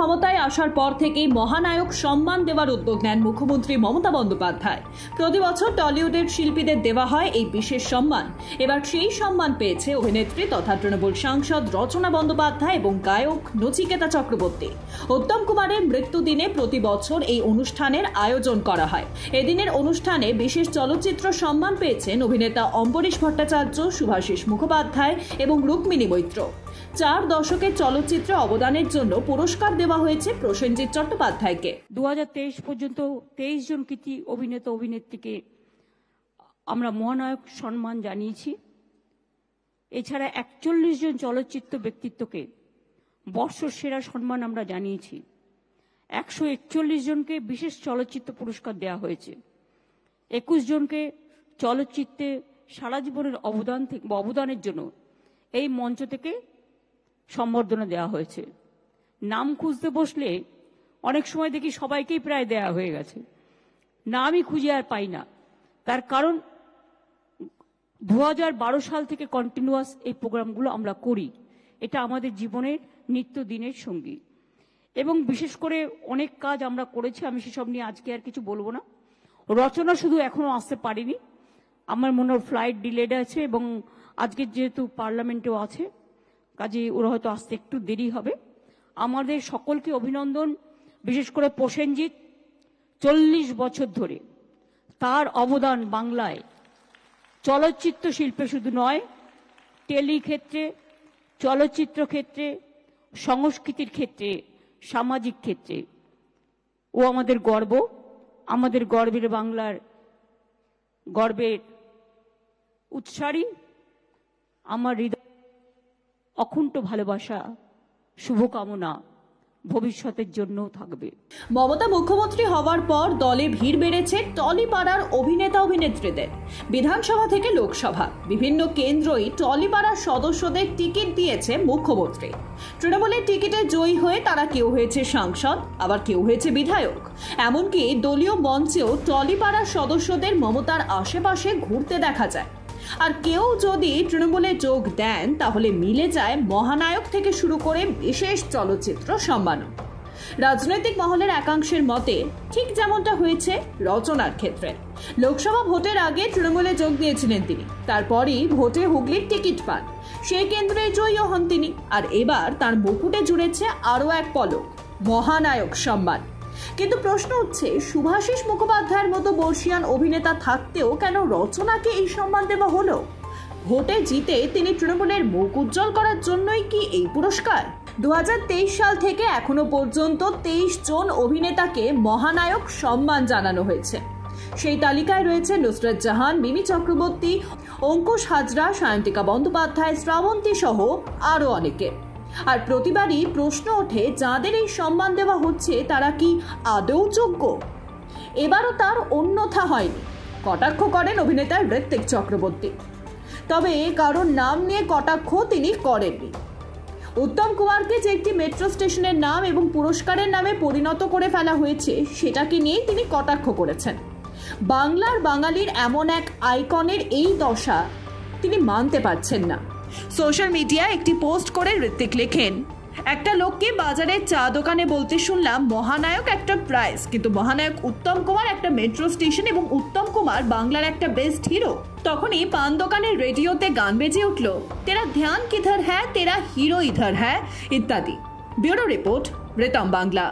ক্ষমতায় আসার পর থেকেই মহানায়ক সম্মান দেওয়ার উদ্যোগ নেন মুখ্যমন্ত্রী মমতা বন্দ্যোপাধ্যায়। প্রতি বছর টলিউডের শিল্পীদের দেওয়া হয় এই বিশেষ সম্মান। এবার সেই সম্মান পেয়েছে অভিনেত্রী তথা তৃণমূল সাংসদ রচনা বন্দ্যোপাধ্যায় এবং গায়ক নচিকেতা চক্রবর্তী। উত্তম কুমারের মৃত্যুদিনে প্রতি বছর এই অনুষ্ঠানের আয়োজন করা হয়। এদিনের অনুষ্ঠানে বিশেষ চলচ্চিত্র সম্মান পেয়েছেন অভিনেতা অম্বরীশ ভট্টাচার্য, শুভাশিস মুখোপাধ্যায় এবং রুক্মিণী মৈত্র। 4 দশকের চলচ্চিত্রে অবদানের জন্য পুরস্কার দেওয়া হয়েছে প্রসেনজিৎ চট্টোপাধ্যায়কে। 2023 পর্যন্ত 23 জন কৃতি অভিনেতা অভিনেত্রীকে আমরা মহানায়ক সম্মান জানিয়েছি। এছাড়া 41 জন চলচ্চিত্র ব্যক্তিত্বকে বর্ষসেরা সম্মান আমরা জানিয়েছি। 141 জনকে বিশেষ চলচ্চিত্র পুরস্কার দেওয়া হয়েছে। 21 জনকে চলচ্চিত্রে সারা জীবনের অবদানের জন্য এই মঞ্চ থেকে সম্বর্ধনা দেওয়া হয়েছে। নাম খুঁজতে বসলে অনেক সময় দেখি সবাইকেই প্রায় দেয়া হয়ে গেছে, নামই খুঁজে আর পাই না। তার কারণ 2012 সাল থেকে কন্টিনিউয়াস এই প্রোগ্রামগুলো আমরা করি। এটা আমাদের জীবনের নিত্যদিনের সঙ্গী এবং বিশেষ করে অনেক কাজ আমরা করেছি। আমি সেসব নিয়ে আজকে আর কিছু বলবো না। রচনা শুধু এখনো আসতে পারিনি, আমার মনে হয় ফ্লাইট ডিলেড আছে এবং আজকে যেহেতু পার্লামেন্টেও আছে, কাজে ওরা হয়তো আসতে একটু দেরি হবে। আমাদের সকলকে অভিনন্দন। বিশেষ করে প্রসেনজিৎ 40 বছর ধরে তার অবদান বাংলায় চলচ্চিত্র শিল্পে শুধু নয়, টেলি ক্ষেত্রে, চলচ্চিত্র ক্ষেত্রে, সংস্কৃতির ক্ষেত্রে, সামাজিক ক্ষেত্রে ও আমাদের গর্ব। আমাদের গর্বের বাংলার গর্বের উৎসারী। আমার হৃদয় অকুণ্ঠ ভালোবাসা, শুভকামনা ভবিষ্যতের জন্য থাকবে। মমতা মুখ্যমন্ত্রী হওয়ার পর দলে ভিড় বেড়েছে টলিপাড়ার অভিনেতা অভিনেত্রীদের। বিধানসভা থেকে লোকসভা বিভিন্ন কেন্দ্রই টলিপাড়ার সদস্যদের টিকিট দিয়েছে মুখ্যমন্ত্রী। তৃণমূলের টিকিটে জয়ী হয়ে তারা কেউ হয়েছে সাংসদ, আবার কেউ হয়েছে বিধায়ক। এমনকি দলীয় মঞ্চেও টলিপাড়ার সদস্যদের মমতার আশেপাশে ঘুরতে দেখা যায়। আর কেউ যদি তৃণমূলে যোগ দেন তাহলে মিলে যায় মহানায়ক থেকে শুরু করে বিশেষ চলচ্চিত্র সম্মানও। রাজনৈতিক মহলের একাংশের মতে ঠিক যেমনটা হয়েছে রচনার ক্ষেত্রে। লোকসভা ভোটের আগে তৃণমূলে যোগ দিয়েছিলেন তিনি, তারপরই ভোটে হুগলির টিকিট পান, সেই কেন্দ্রে জয়ীও হন তিনি। আর এবার তার মুকুটে জুড়েছে আরও এক পলক, মহানায়ক সম্মান। কিন্তু প্রশ্ন হচ্ছে, শুভাশিস মুখোপাধ্যায়ের মতো বর্ষিয়ান অভিনেতা থাকতেও কেন রচনাকে এই সম্মান দেওয়া হলো? ভোটে জিতে তিনি তৃণমূলের মুখ উজ্জ্বল করার জন্যই কি এই পুরস্কার? 2023 সাল থেকে এখনো পর্যন্ত 23 জন অভিনেতাকে মহানায়ক সম্মান জানানো হয়েছে। সেই তালিকায় রয়েছে নুসরত জাহান, মিমি চক্রবর্তী, অঙ্কুশ হাজরা, সায়ন্তিকা বন্দ্যোপাধ্যায়, শ্রাবন্তী সহ আরও অনেকে। আর প্রতিবারই প্রশ্ন ওঠে, যাদের এই সম্মান দেওয়া হচ্ছে তারা কি আদৌ যোগ্য? এবারও তার অন্যথা হয়নি। কটাক্ষ করেন অভিনেতা ঋত্বিক চক্রবর্তী, তবে কারোর নাম নিয়ে কটাক্ষ তিনি করেননি। উত্তম কুমারকে যে একটি মেট্রো স্টেশনের নাম এবং পুরস্কারের নামে পরিণত করে ফেলা হয়েছে সেটাকে নিয়েই তিনি কটাক্ষ করেছেন। বাংলার বাঙালির এমন এক আইকনের এই দশা তিনি মানতে পারছেন না। সোশ্যাল মিডিয়ায় একটি পোস্ট করে ঋত্বিক লেখেন, একটা লোককে বাজারের চা দোকানে বলতে শুনলাম মহানায়ক একটা প্রাইজ, কিন্তু মহানায়ক উত্তম কুমার একটা মেট্রো স্টেশন এবং উত্তম কুমার বাংলার একটা বেস্ট হিরো। তখনই পান দোকানের রেডিওতে গান বেজে উঠল, তেরা ধ্যান কিধর হ্যায়, তেরা হিরো ইধর হ্যায় ইত্যাদি। Bureau report, Ritam Bangla.